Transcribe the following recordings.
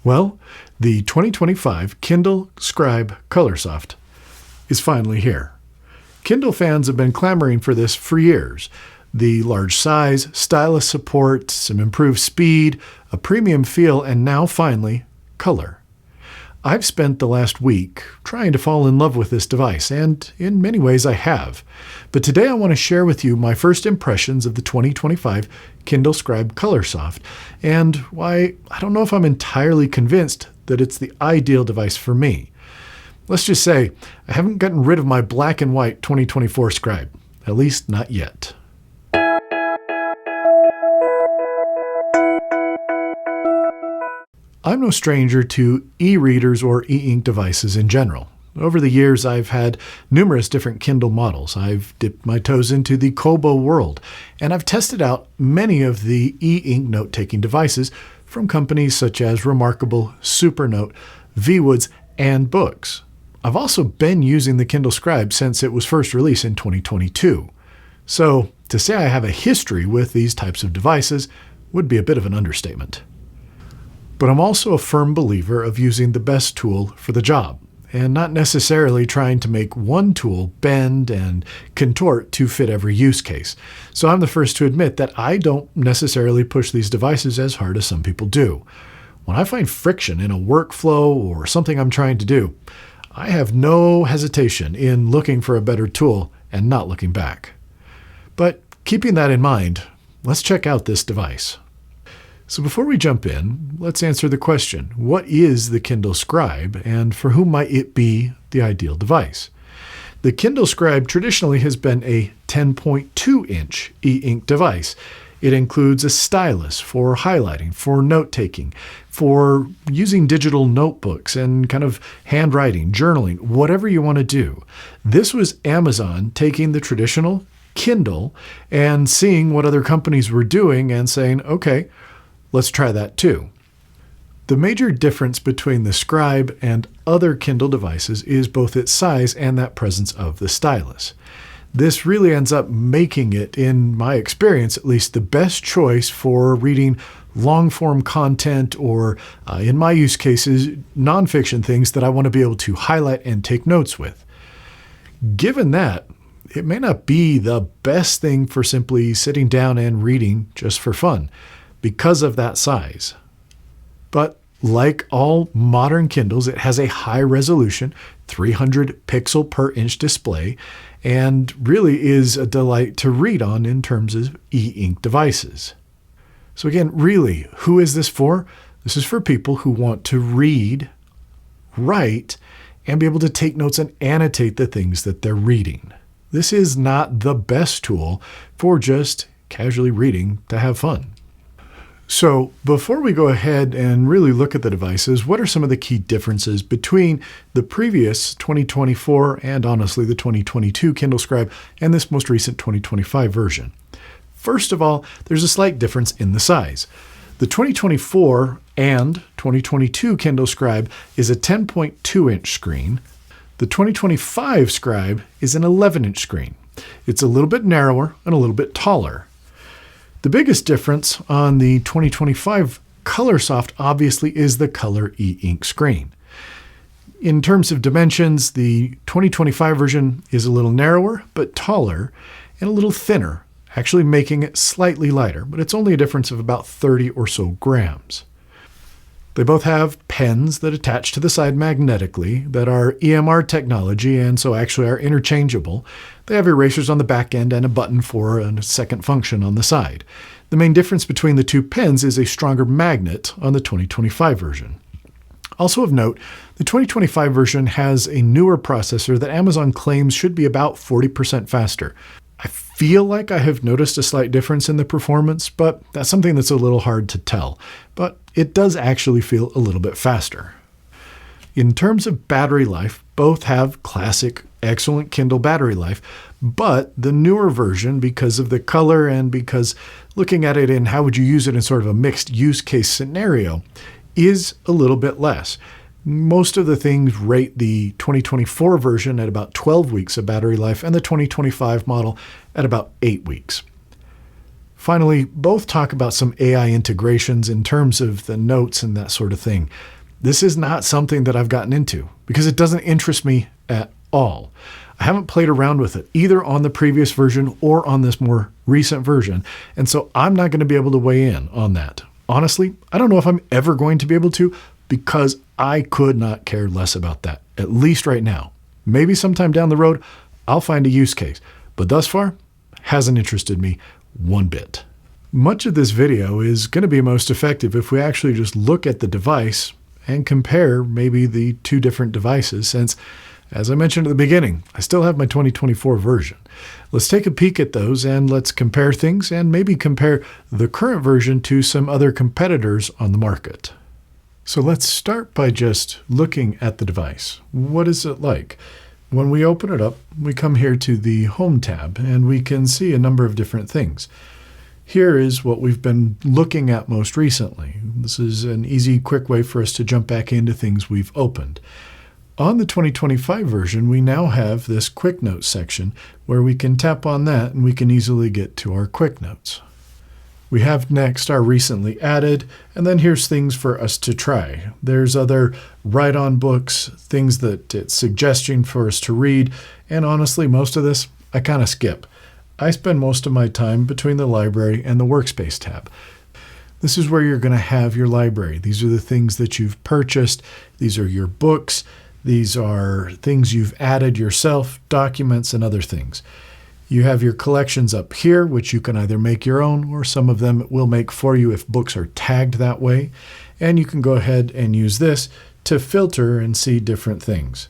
Well, the 2025 Kindle Scribe Colorsoft is finally here. Kindle fans have been clamoring for this for years. The large size, stylus support, some improved speed, a premium feel, and now finally, color. I've spent the last week trying to fall in love with this device, and in many ways I have. But today I want to share with you my first impressions of the 2025 Kindle Scribe Colorsoft, and why I don't know if I'm entirely convinced that it's the ideal device for me. Let's just say I haven't gotten rid of my black and white 2024 Scribe, at least not yet. I'm no stranger to e-readers or e-ink devices in general. Over the years, I've had numerous different Kindle models. I've dipped my toes into the Kobo world, and I've tested out many of the e-ink note-taking devices from companies such as Remarkable, Supernote, VWoods, and BOOX. I've also been using the Kindle Scribe since it was first released in 2022. So, to say I have a history with these types of devices would be a bit of an understatement. But I'm also a firm believer of using the best tool for the job, and not necessarily trying to make one tool bend and contort to fit every use case. So I'm the first to admit that I don't necessarily push these devices as hard as some people do. When I find friction in a workflow or something I'm trying to do, I have no hesitation in looking for a better tool and not looking back. But keeping that in mind, let's check out this device. So before we jump in, let's answer the question, what is the Kindle Scribe and for whom might it be the ideal device? The Kindle Scribe traditionally has been a 10.2-inch e-ink device. It includes a stylus for highlighting, for note-taking, for using digital notebooks and kind of handwriting, journaling, whatever you want to do. This was Amazon taking the traditional Kindle and seeing what other companies were doing and saying, okay, let's try that too. The major difference between the Scribe and other Kindle devices is both its size and that presence of the stylus. This really ends up making it, in my experience at least, the best choice for reading long-form content or, in my use cases, nonfiction things that I want to be able to highlight and take notes with. Given that, it may not be the best thing for simply sitting down and reading just for fun, because of that size. But like all modern Kindles, it has a high resolution, 300 pixel per inch display, and really is a delight to read on in terms of e-ink devices. So again, really, who is this for? This is for people who want to read, write, and be able to take notes and annotate the things that they're reading. This is not the best tool for just casually reading to have fun. So before we go ahead and really look at the devices, what are some of the key differences between the previous 2024 and honestly the 2022 Kindle Scribe and this most recent 2025 version? First of all, there's a slight difference in the size. The 2024 and 2022 Kindle Scribe is a 10.2-inch screen. The 2025 Scribe is an 11-inch screen. It's a little bit narrower and a little bit taller. The biggest difference on the 2025 Colorsoft obviously is the color e-ink screen. In terms of dimensions, the 2025 version is a little narrower but taller and a little thinner, actually making it slightly lighter, but it's only a difference of about 30 or so grams. They both have pens that attach to the side magnetically that are EMR technology and so actually are interchangeable. They have erasers on the back end and a button for a second function on the side. The main difference between the two pens is a stronger magnet on the 2025 version. Also of note, the 2025 version has a newer processor that Amazon claims should be about 40% faster. I feel like I have noticed a slight difference in the performance, but that's something that's a little hard to tell. But it does actually feel a little bit faster. In terms of battery life, both have classic, excellent Kindle battery life, but the newer version, because of the color and because looking at it in how would you use it in sort of a mixed use case scenario, is a little bit less. Most of the things rate the 2024 version at about 12 weeks of battery life and the 2025 model at about 8 weeks. Finally, both talk about some AI integrations in terms of the notes and that sort of thing. This is not something that I've gotten into because it doesn't interest me at all. I haven't played around with it either on the previous version or on this more recent version, and so I'm not going to be able to weigh in on that. Honestly, I don't know if I'm ever going to be able to because I could not care less about that, at least right now. Maybe sometime down the road, I'll find a use case, but thus far, hasn't interested me one bit. Much of this video is going to be most effective if we actually just look at the device and compare maybe the two different devices since, as I mentioned at the beginning, I still have my 2024 version. Let's take a peek at those and let's compare things and maybe compare the current version to some other competitors on the market. So let's start by just looking at the device. What is it like? When we open it up, we come here to the Home tab and we can see a number of different things. Here is what we've been looking at most recently. This is an easy, quick way for us to jump back into things we've opened. On the 2025 version, we now have this Quick Notes section where we can tap on that and we can easily get to our Quick Notes. We have next our recently added, and then here's things for us to try. There's other write-on books, things that it's suggesting for us to read, and honestly, most of this I kind of skip. I spend most of my time between the library and the Workspace tab. This is where you're going to have your library. These are the things that you've purchased. These are your books. These are things you've added yourself, documents, and other things. You have your collections up here, which you can either make your own or some of them it will make for you if books are tagged that way. And you can go ahead and use this to filter and see different things.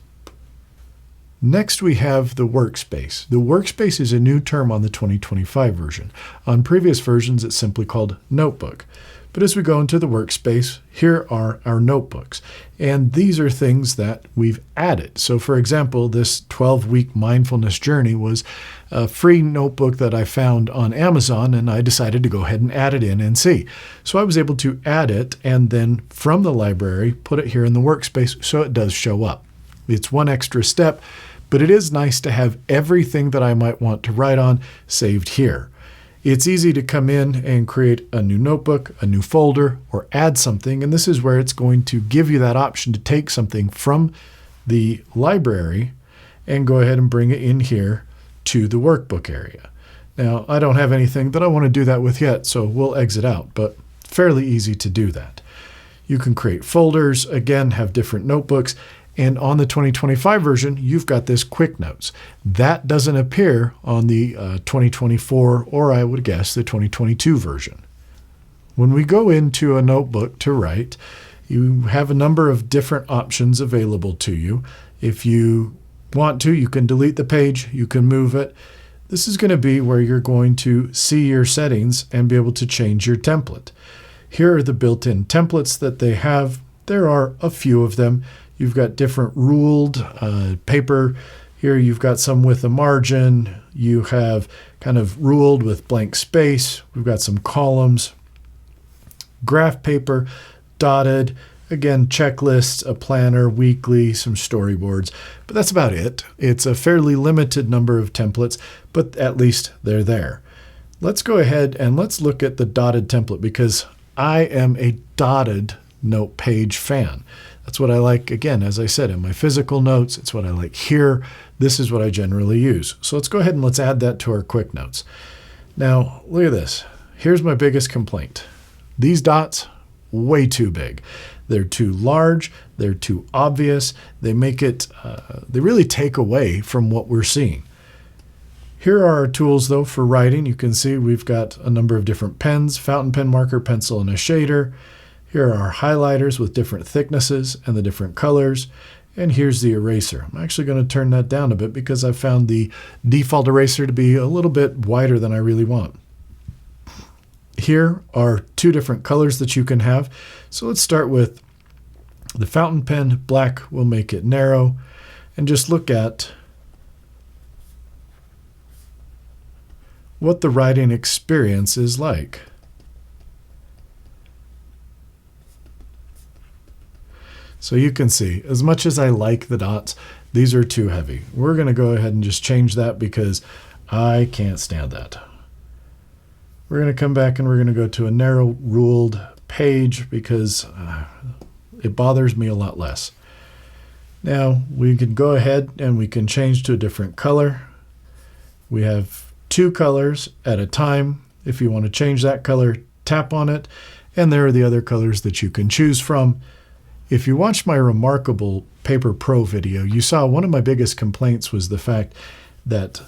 Next, we have the Workspace. The Workspace is a new term on the 2025 version. On previous versions, it's simply called Notebook. But as we go into the Workspace, here are our notebooks. And these are things that we've added. So for example, this 12-week mindfulness journey was a free notebook that I found on Amazon, and I decided to go ahead and add it in and see. So I was able to add it and then from the library, put it here in the Workspace so it does show up. It's one extra step, but it is nice to have everything that I might want to write on saved here. It's easy to come in and create a new notebook, a new folder, or add something, and this is where it's going to give you that option to take something from the library and go ahead and bring it in here to the workbook area. Now, I don't have anything that I want to do that with yet, so we'll exit out, but fairly easy to do that. You can create folders, again, have different notebooks, and on the 2025 version, you've got this Quick Notes. That doesn't appear on the 2024, or I would guess the 2022 version. When we go into a notebook to write, you have a number of different options available to you. If you want to, you can delete the page, you can move it. This is going to be where you're going to see your settings and be able to change your template. Here are the built-in templates that they have. There are a few of them. You've got different ruled paper. Here you've got some with a margin. You have kind of ruled with blank space. We've got some columns, graph paper, dotted, again, checklists, a planner, weekly, some storyboards. But that's about it. It's a fairly limited number of templates, but at least they're there. Let's go ahead and let's look at the dotted template because I am a dotted note page fan. That's what I like, again, as I said, in my physical notes. It's what I like here. This is what I generally use. So let's go ahead and let's add that to our Quick Notes. Now, look at this. Here's my biggest complaint. These dots, way too big. They're too large. They're too obvious. They make it, they really take away from what we're seeing. Here are our tools, though, for writing. You can see we've got a number of different pens, fountain pen, marker, pencil, and a shader. Here are our highlighters with different thicknesses and the different colors. And here's the eraser. I'm actually going to turn that down a bit because I found the default eraser to be a little bit wider than I really want. Here are two different colors that you can have. So let's start with the fountain pen. Black will make it narrow. And just look at what the writing experience is like. So you can see, as much as I like the dots, these are too heavy. We're going to go ahead and just change that because I can't stand that. We're going to come back and we're going to go to a narrow ruled page because it bothers me a lot less. Now we can go ahead and we can change to a different color. We have 2 colors at a time. If you want to change that color, tap on it, and there are the other colors that you can choose from. If you watched my Remarkable Paper Pro video, you saw one of my biggest complaints was the fact that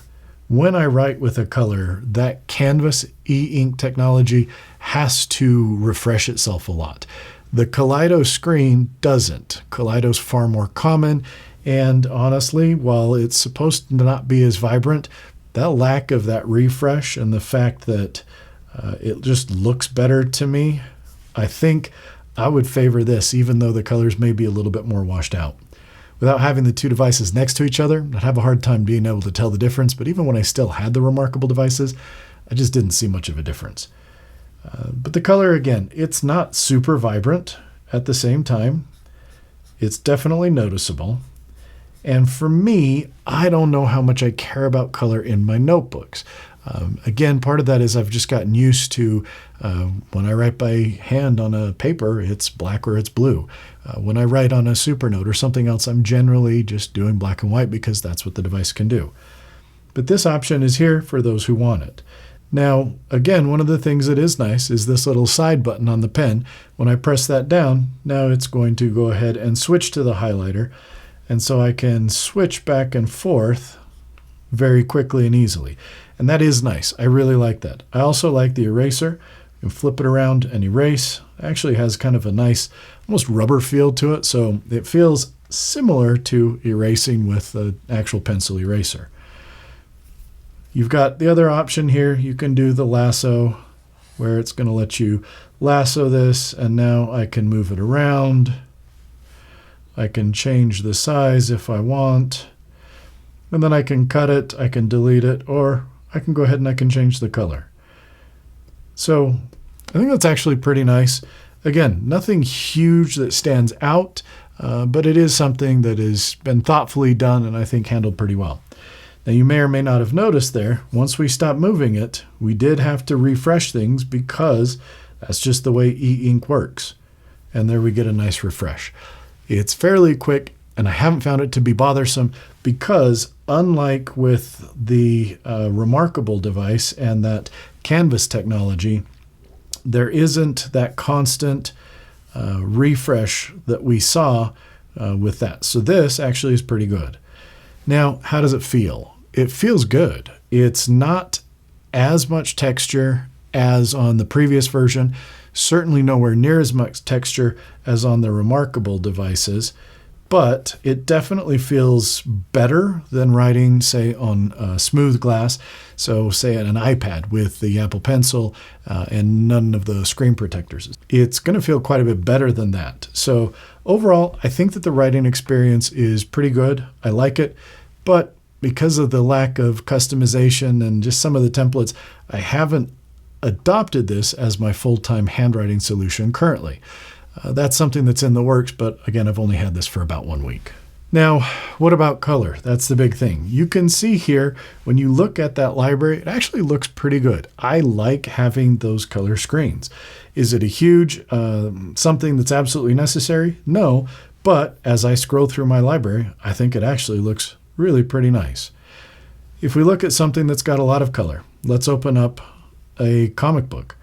when I write with a color, that Canvas e-ink technology has to refresh itself a lot. The Kaleido screen doesn't. Kaleido's far more common, and honestly, while it's supposed to not be as vibrant, that lack of that refresh and the fact that it just looks better to me, I think I would favor this, even though the colors may be a little bit more washed out. Without having the 2 devices next to each other, I'd have a hard time being able to tell the difference, but even when I still had the Remarkable devices, I just didn't see much of a difference. But the color, again, it's not super vibrant at the same time. It's definitely noticeable. And for me, I don't know how much I care about color in my notebooks. Again, part of that is I've just gotten used to when I write by hand on a paper, it's black or it's blue. When I write on a Supernote or something else, I'm generally just doing black and white because that's what the device can do. But this option is here for those who want it. Now, again, one of the things that is nice is this little side button on the pen. When I press that down, now it's going to go ahead and switch to the highlighter. And so I can switch back and forth very quickly and easily. And that is nice. I really like that. I also like the eraser. You can flip it around and erase. It actually has kind of a nice, almost rubber feel to it. So it feels similar to erasing with an actual pencil eraser. You've got the other option here. You can do the lasso, where it's going to let you lasso this, and now I can move it around. I can change the size if I want, and then I can cut it, I can delete it, or I can go ahead and I can change the color. So I think that's actually pretty nice. Again, nothing huge that stands out, but it is something that has been thoughtfully done and I think handled pretty well. Now you may or may not have noticed there, once we stopped moving it, we did have to refresh things because that's just the way e-ink works. And there we get a nice refresh. It's fairly quick, and I haven't found it to be bothersome because unlike with the Remarkable device and that Canvas technology, there isn't that constant refresh that we saw with that. So this actually is pretty good. Now, how does it feel? It feels good. It's not as much texture as on the previous version, certainly nowhere near as much texture as on the Remarkable devices, but it definitely feels better than writing, say, on smooth glass. So say on an iPad with the Apple Pencil and none of the screen protectors. It's going to feel quite a bit better than that. So overall, I think that the writing experience is pretty good. I like it, but because of the lack of customization and just some of the templates, I haven't adopted this as my full-time handwriting solution currently. That's something that's in the works, but again, I've only had this for about 1 week. Now, what about color? That's the big thing. You can see here, when you look at that library, it actually looks pretty good. I like having those color screens. Is it a huge something that's absolutely necessary? No, but as I scroll through my library, I think it actually looks really pretty nice. If we look at something that's got a lot of color, let's open up a comic book.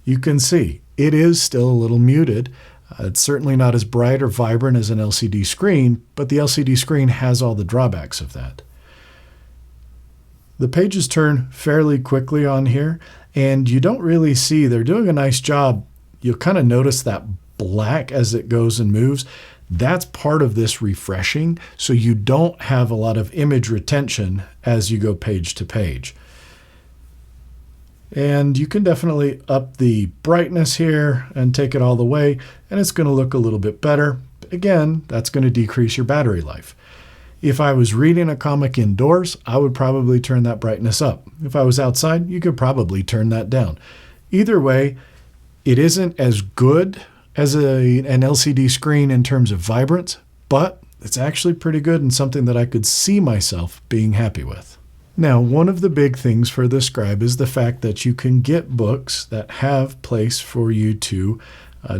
You can see it is still a little muted. It's certainly not as bright or vibrant as an LCD screen, but the LCD screen has all the drawbacks of that. The pages turn fairly quickly on here, and you don't really see, they're doing a nice job. You'll kind of notice that black as it goes and moves. That's part of this refreshing, so you don't have a lot of image retention as you go page to page. And you can definitely up the brightness here and take it all the way, and it's going to look a little bit better. Again, that's going to decrease your battery life. If I was reading a comic indoors, I would probably turn that brightness up. If I was outside, you could probably turn that down. Either way, it isn't as good as an LCD screen in terms of vibrance, but it's actually pretty good and something that I could see myself being happy with. Now, one of the big things for the Scribe is the fact that you can get books that have place for you to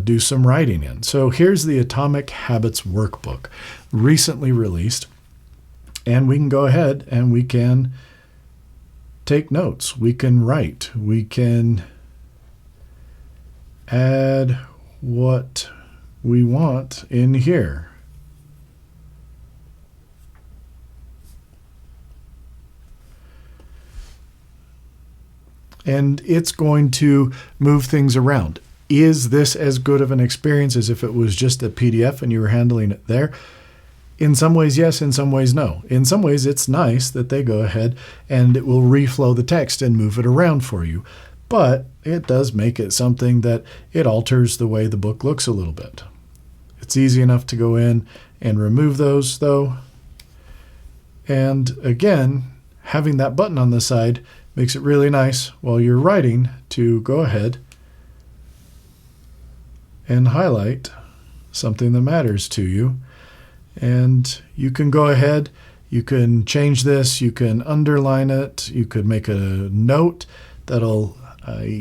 do some writing in. So here's the Atomic Habits Workbook, recently released. And we can go ahead and we can take notes. We can write. We can add what we want in here. And it's going to move things around. Is this as good of an experience as if it was just a PDF and you were handling it there? In some ways, yes. In some ways, no. In some ways, it's nice that they go ahead and it will reflow the text and move it around for you. But it does make it something that it alters the way the book looks a little bit. It's easy enough to go in and remove those, though. And again, having that button on the side makes it really nice while you're writing to go ahead and highlight something that matters to you. And you can go ahead, you can change this, you can underline it, you could make a note that'll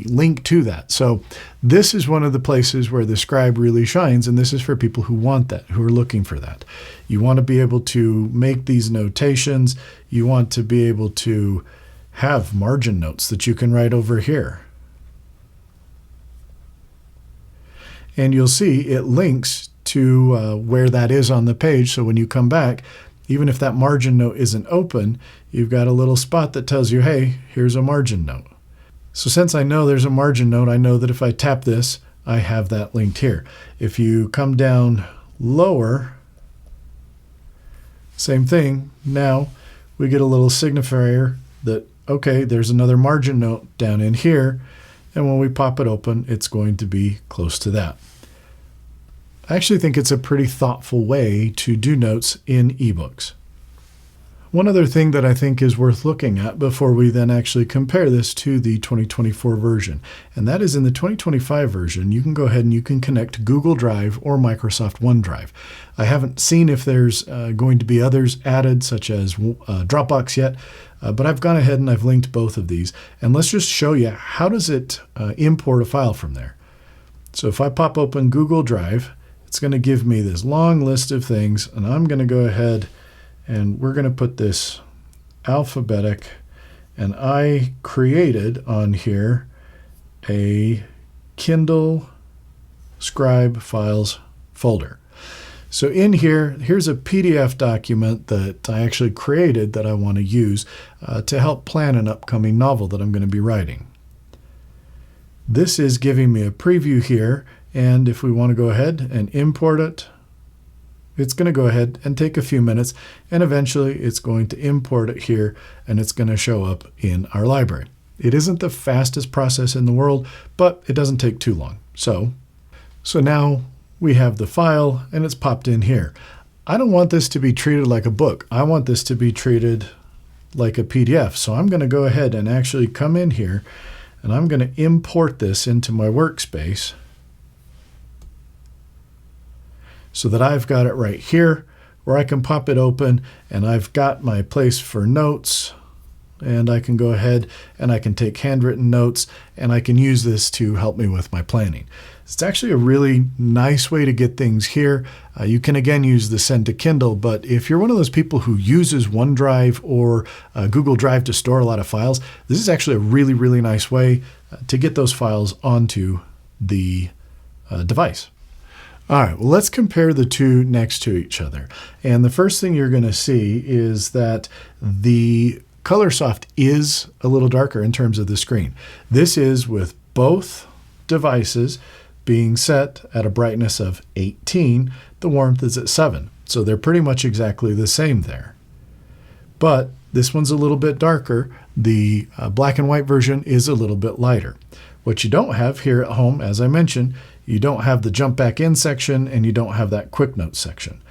link to that. So this is one of the places where the Scribe really shines, and this is for people who want that, who are looking for that. You want to be able to make these notations. You want to be able to have margin notes that you can write over here. And you'll see it links to where that is on the page. So when you come back, even if that margin note isn't open, you've got a little spot that tells you, hey, here's a margin note. So since I know there's a margin note, I know that if I tap this, I have that linked here. If you come down lower, same thing. Now we get a little signifier that, okay, there's another margin note down in here. And when we pop it open, it's going to be close to that. I actually think it's a pretty thoughtful way to do notes in ebooks. One other thing that I think is worth looking at before we then actually compare this to the 2024 version, and that is in the 2025 version, you can go ahead and you can connect Google Drive or Microsoft OneDrive. I haven't seen if there's going to be others added, such as Dropbox yet, but I've gone ahead and I've linked both of these. And let's just show you how does it import a file from there. So if I pop open Google Drive, it's going to give me this long list of things, and I'm going to go ahead and we're going to put this alphabetic, and I created on here a Kindle Scribe Files folder. So in here, here's a PDF document that I actually created that I want to use to help plan an upcoming novel that I'm going to be writing. This is giving me a preview here, and if we want to go ahead and import it, it's going to go ahead and take a few minutes, and eventually it's going to import it here, and it's going to show up in our library. It isn't the fastest process in the world, but it doesn't take too long. So now we have the file, and it's popped in here. I don't want this to be treated like a book. I want this to be treated like a PDF. So I'm going to go ahead and actually come in here, and I'm going to import this into my Workspace, so that I've got it right here where I can pop it open, and I've got my place for notes, and I can go ahead and I can take handwritten notes, and I can use this to help me with my planning. It's actually a really nice way to get things here. You can again use the send to Kindle, but if you're one of those people who uses OneDrive or Google Drive to store a lot of files, this is actually a really, really nice way to get those files onto the device. All right, well, let's compare the two next to each other. And the first thing you're going to see is that the Colorsoft is a little darker in terms of the screen. This is with both devices being set at a brightness of 18. The warmth is at 7. So they're pretty much exactly the same there. But this one's a little bit darker. The black and white version is a little bit lighter. What you don't have here at home, as I mentioned, you don't have the jump back in section, and you don't have that quick note section.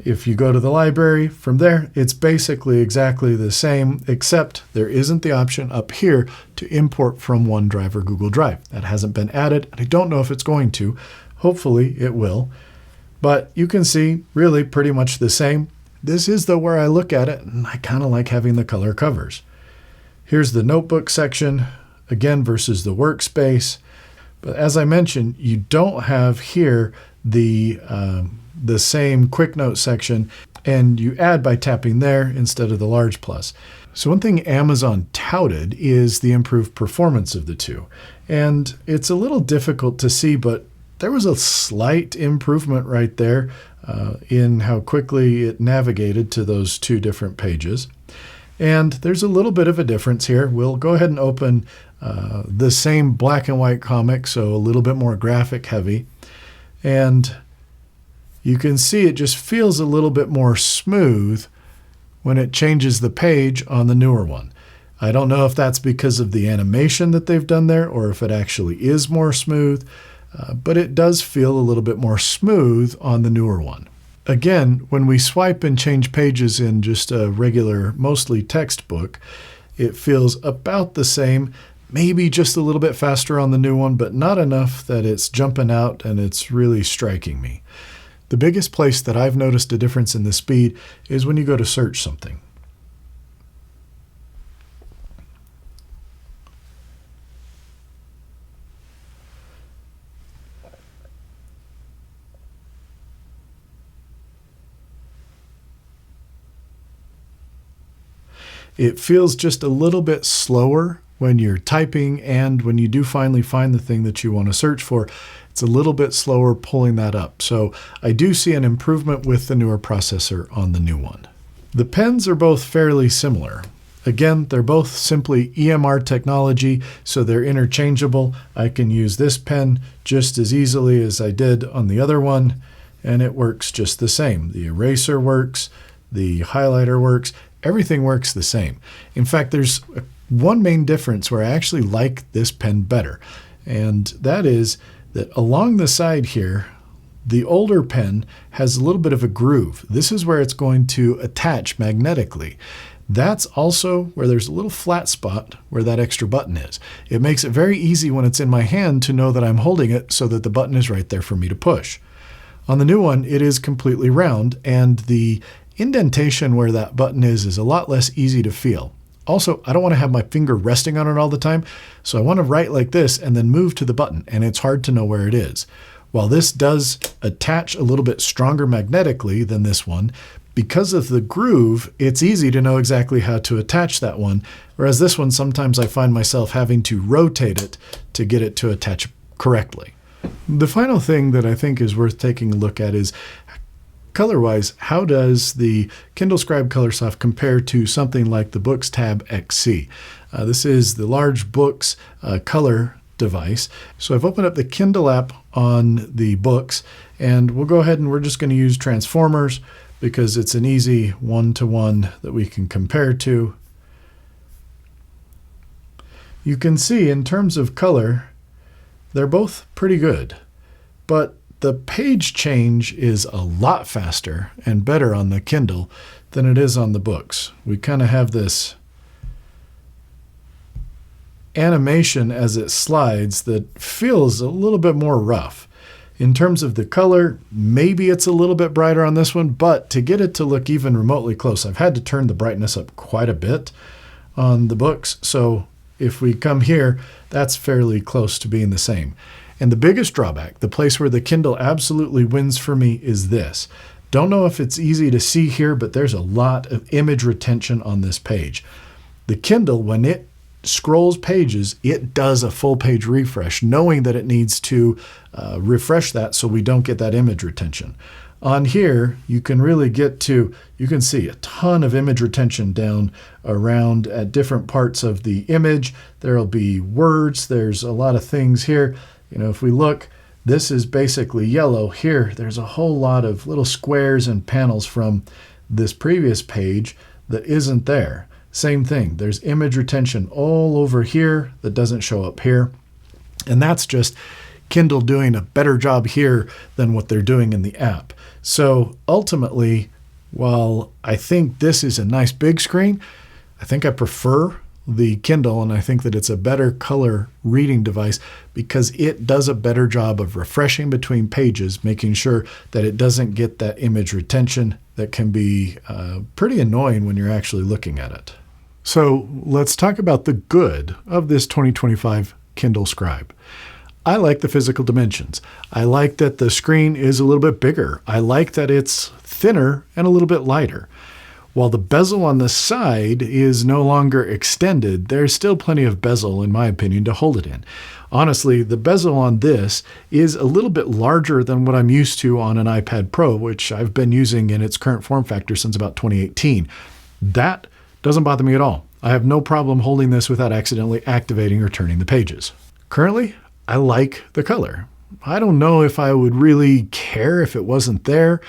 If you go to the library from there, it's basically exactly the same, except there isn't the option up here to import from OneDrive or Google Drive. That hasn't been added, and I don't know if it's going to. Hopefully it will. But you can see really pretty much the same. This is though where I look at it, and I kind of like having the color covers. Here's the notebook section, again, versus the workspace. But as I mentioned, you don't have here the same quick note section, and you add by tapping there instead of the large plus. So one thing Amazon touted is the improved performance of the two. And it's a little difficult to see, but there was a slight improvement right there in how quickly it navigated to those two different pages. And there's a little bit of a difference here. We'll go ahead and open the same black and white comic, so a little bit more graphic heavy. And you can see it just feels a little bit more smooth when it changes the page on the newer one. I don't know if that's because of the animation that they've done there or if it actually is more smooth, but it does feel a little bit more smooth on the newer one. Again, when we swipe and change pages in just a regular, mostly text book, it feels about the same, maybe just a little bit faster on the new one, but not enough that it's jumping out and it's really striking me. The biggest place that I've noticed a difference in the speed is when you go to search something. It feels just a little bit slower when you're typing, and when you do finally find the thing that you want to search for, it's a little bit slower pulling that up. So I do see an improvement with the newer processor on the new one. The pens are both fairly similar. Again, they're both simply EMR technology, so they're interchangeable. I can use this pen just as easily as I did on the other one, and it works just the same. The eraser works, the highlighter works, everything works the same. In fact, there's one main difference where I actually like this pen better, and that is that along the side here, the older pen has a little bit of a groove. This is where it's going to attach magnetically. That's also where there's a little flat spot where that extra button is. It makes it very easy when it's in my hand to know that I'm holding it so that the button is right there for me to push. On the new one, it is completely round, and the indentation where that button is a lot less easy to feel. Also, I don't want to have my finger resting on it all the time, so I want to write like this and then move to the button, and it's hard to know where it is. While this does attach a little bit stronger magnetically than this one, because of the groove, it's easy to know exactly how to attach that one, whereas this one, sometimes I find myself having to rotate it to get it to attach correctly. The final thing that I think is worth taking a look at is color-wise, how does the Kindle Scribe Colorsoft compare to something like the BOOX Tab XC? This is the large BOOX color device. So I've opened up the Kindle app on the BOOX, and we'll go ahead and we're just going to use transformers because it's an easy one-to-one that we can compare to. You can see in terms of color, they're both pretty good, but the page change is a lot faster and better on the Kindle than it is on the BOOX. We kind of have this animation as it slides that feels a little bit more rough. In terms of the color, maybe it's a little bit brighter on this one, but to get it to look even remotely close, I've had to turn the brightness up quite a bit on the BOOX. So if we come here, that's fairly close to being the same. And the biggest drawback, the place where the Kindle absolutely wins for me, is this. Don't know if it's easy to see here, but there's a lot of image retention on this page. The Kindle, when it scrolls pages, it does a full page refresh, knowing that it needs to refresh that so we don't get that image retention. On here, you can really get to, you can see a ton of image retention down around at different parts of the image. There'll be words, there's a lot of things here. You know, if we look, this is basically yellow. Here, there's a whole lot of little squares and panels from this previous page that isn't there. Same thing, there's image retention all over here that doesn't show up here. And that's just Kindle doing a better job here than what they're doing in the app. So ultimately, while I think this is a nice big screen, I think I prefer the Kindle, and I think that it's a better color reading device because it does a better job of refreshing between pages, making sure that it doesn't get that image retention that can be pretty annoying when you're actually looking at it. So let's talk about the good of this 2025 Kindle Scribe. I like the physical dimensions. I like that the screen is a little bit bigger. I like that it's thinner and a little bit lighter. While the bezel on the side is no longer extended, there's still plenty of bezel, in my opinion, to hold it in. Honestly, the bezel on this is a little bit larger than what I'm used to on an iPad Pro, which I've been using in its current form factor since about 2018. That doesn't bother me at all. I have no problem holding this without accidentally activating or turning the pages. Currently, I like the color. I don't know if I would really care if it wasn't there.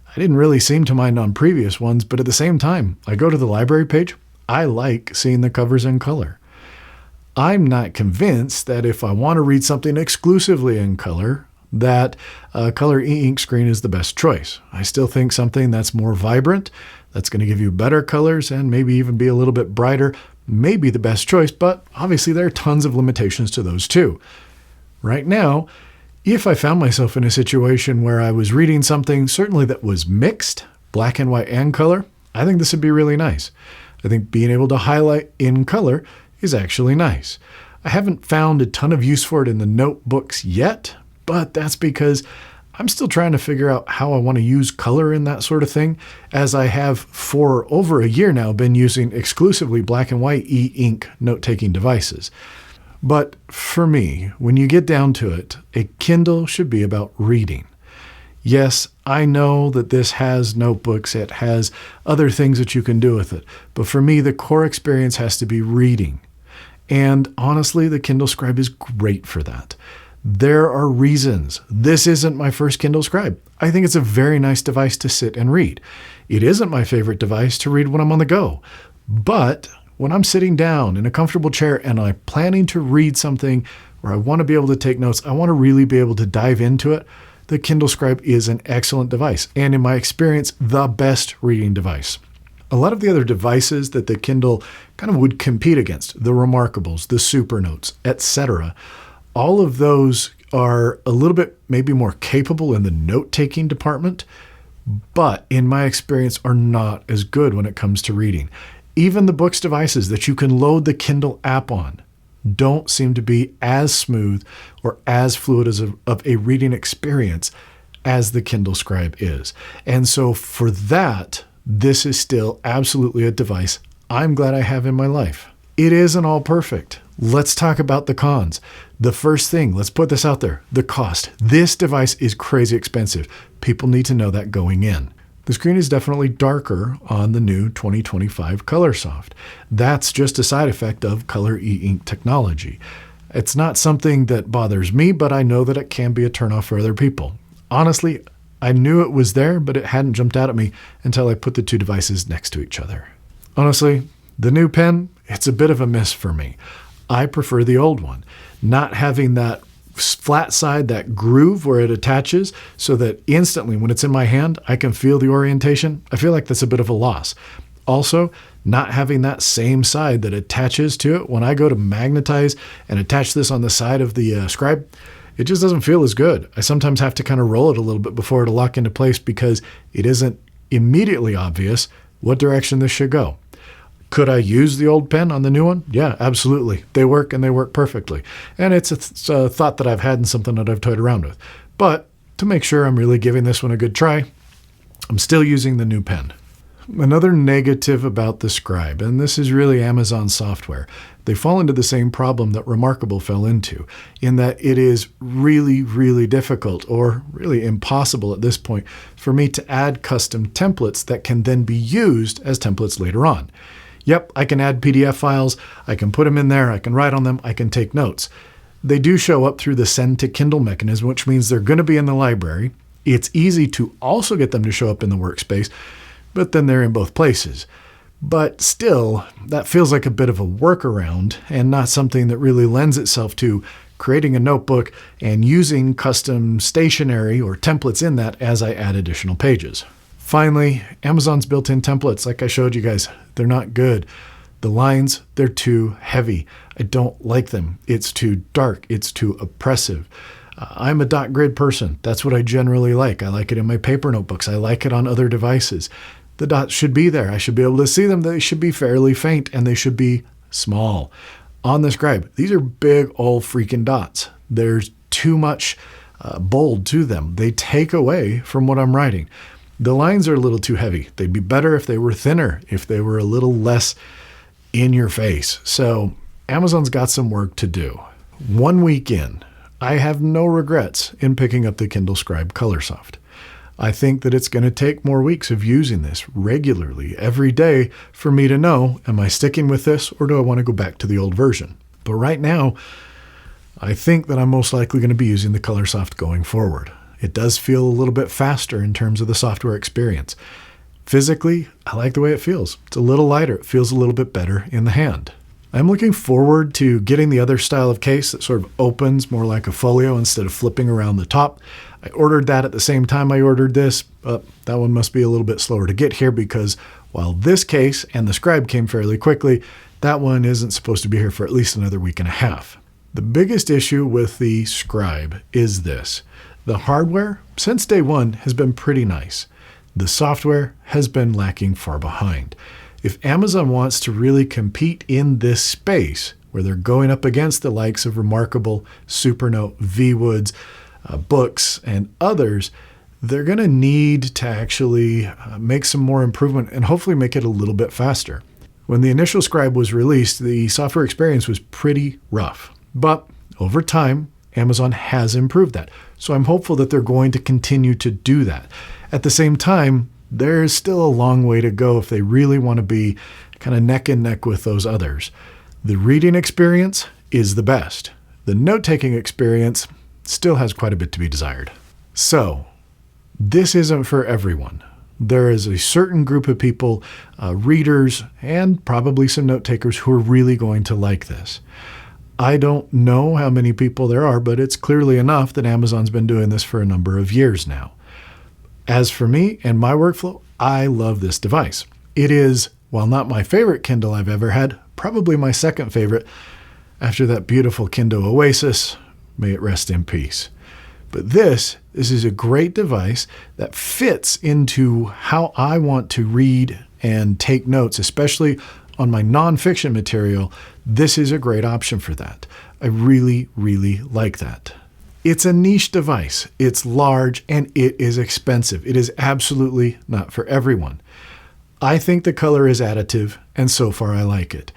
I didn't really seem to mind on previous ones, but at the same time, I go to the library page, I like seeing the covers in color. I'm not convinced that if I want to read something exclusively in color, that a color e-ink screen is the best choice. I still think something that's more vibrant, that's going to give you better colors and maybe even be a little bit brighter, may be the best choice, but obviously there are tons of limitations to those too. Right now, if I found myself in a situation where I was reading something certainly that was mixed, black and white and color, I think this would be really nice. I think being able to highlight in color is actually nice. I haven't found a ton of use for it in the notebooks yet, but that's because I'm still trying to figure out how I want to use color in that sort of thing, as I have for over a year now been using exclusively black and white e-ink note-taking devices. But for me, when you get down to it, a Kindle should be about reading. Yes, I know that this has notebooks, it has other things that you can do with it, but for me, the core experience has to be reading. And honestly, the Kindle Scribe is great for that. There are reasons. This isn't my first Kindle Scribe. I think it's a very nice device to sit and read. It isn't my favorite device to read when I'm on the go, but when I'm sitting down in a comfortable chair and I'm planning to read something where I want to be able to take notes, I want to really be able to dive into it, the Kindle Scribe is an excellent device, and in my experience, the best reading device. A lot of the other devices that the Kindle kind of would compete against, the Remarkables, the Supernotes, etc., all of those are a little bit maybe more capable in the note-taking department, but in my experience are not as good when it comes to reading. Even the BOOX devices that you can load the Kindle app on don't seem to be as smooth or as fluid as of a reading experience as the Kindle Scribe is. And so for that, this is still absolutely a device I'm glad I have in my life. It isn't all perfect. Let's talk about the cons. The first thing, let's put this out there, the cost. This device is crazy expensive. People need to know that going in. The screen is definitely darker on the new 2025 Colorsoft. That's just a side effect of color e-ink technology. It's not something that bothers me, but I know that it can be a turnoff for other people. Honestly, I knew it was there, but it hadn't jumped out at me until I put the two devices next to each other. Honestly, the new pen, it's a bit of a miss for me. I prefer the old one. Not having that flat side, that groove where it attaches so that instantly when it's in my hand, I can feel the orientation. I feel like that's a bit of a loss. Also, not having that same side that attaches to it. When I go to magnetize and attach this on the side of the Scribe, it just doesn't feel as good. I sometimes have to kind of roll it a little bit before it'll lock into place because it isn't immediately obvious what direction this should go. Could I use the old pen on the new one? Yeah, absolutely. They work and they work perfectly. And it's a thought that I've had and something that I've toyed around with. But to make sure I'm really giving this one a good try, I'm still using the new pen. Another negative about the Scribe, and this is really Amazon software, they fall into the same problem that Remarkable fell into, in that it is really, really difficult, or really impossible at this point, for me to add custom templates that can then be used as templates later on. Yep, I can add PDF files, I can put them in there, I can write on them, I can take notes. They do show up through the send to Kindle mechanism, which means they're going to be in the library. It's easy to also get them to show up in the Workspace, but then they're in both places. But still, that feels like a bit of a workaround and not something that really lends itself to creating a notebook and using custom stationery or templates in that as I add additional pages. Finally, Amazon's built-in templates, like I showed you guys, they're not good. The lines, they're too heavy. I don't like them. It's too dark. It's too oppressive. I'm a dot grid person. That's what I generally like. I like it in my paper notebooks. I like it on other devices. The dots should be there. I should be able to see them. They should be fairly faint, and they should be small. On the Scribe, these are big old freaking dots. There's too much bold to them. They take away from what I'm writing. The lines are a little too heavy. They'd be better if they were thinner, if they were a little less in your face. So Amazon's got some work to do. 1 week in, I have no regrets in picking up the Kindle Scribe Colorsoft. I think that it's going to take more weeks of using this regularly every day for me to know, am I sticking with this or do I want to go back to the old version? But right now, I think that I'm most likely going to be using the Colorsoft going forward. It does feel a little bit faster in terms of the software experience. Physically, I like the way it feels. It's a little lighter. It feels a little bit better in the hand. I'm looking forward to getting the other style of case that sort of opens more like a folio instead of flipping around the top. I ordered that at the same time I ordered this, but that one must be a little bit slower to get here because while this case and the Scribe came fairly quickly, that one isn't supposed to be here for at least another week and a half. The biggest issue with the Scribe is this. The hardware, since day one, has been pretty nice. The software has been lacking far behind. If Amazon wants to really compete in this space, where they're going up against the likes of Remarkable, Supernote, VWoods, BOOX, and others, they're going to need to actually make some more improvement and hopefully make it a little bit faster. When the initial Scribe was released, the software experience was pretty rough. But over time, Amazon has improved that. So I'm hopeful that they're going to continue to do that. At the same time, there's still a long way to go if they really want to be kind of neck and neck with those others. The reading experience is the best. The note-taking experience still has quite a bit to be desired. So, this isn't for everyone. There is a certain group of people, readers, and probably some note-takers who are really going to like this. I don't know how many people there are, but it's clearly enough that Amazon's been doing this for a number of years now. As for me and my workflow, I love this device. It is, while not my favorite Kindle I've ever had, probably my second favorite after that beautiful Kindle Oasis. May it rest in peace. But this is a great device that fits into how I want to read and take notes, especially on my nonfiction material. This is a great option for that. I really, really like that. It's a niche device. It's large and it is expensive. It is absolutely not for everyone. I think the color is additive, and so far I like it.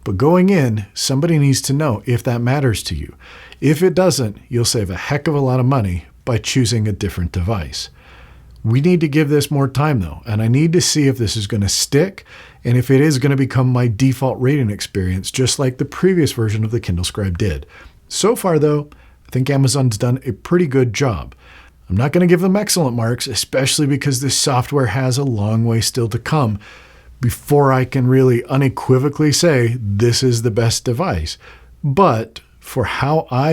But going in, somebody needs to know if that matters to you. If it doesn't, you'll save a heck of a lot of money by choosing a different device. We need to give this more time though, and I need to see if this is going to stick and if it is going to become my default reading experience, just like the previous version of the Kindle Scribe did. So far though, I think Amazon's done a pretty good job. I'm not going to give them excellent marks, especially because this software has a long way still to come before I can really unequivocally say this is the best device. But for how I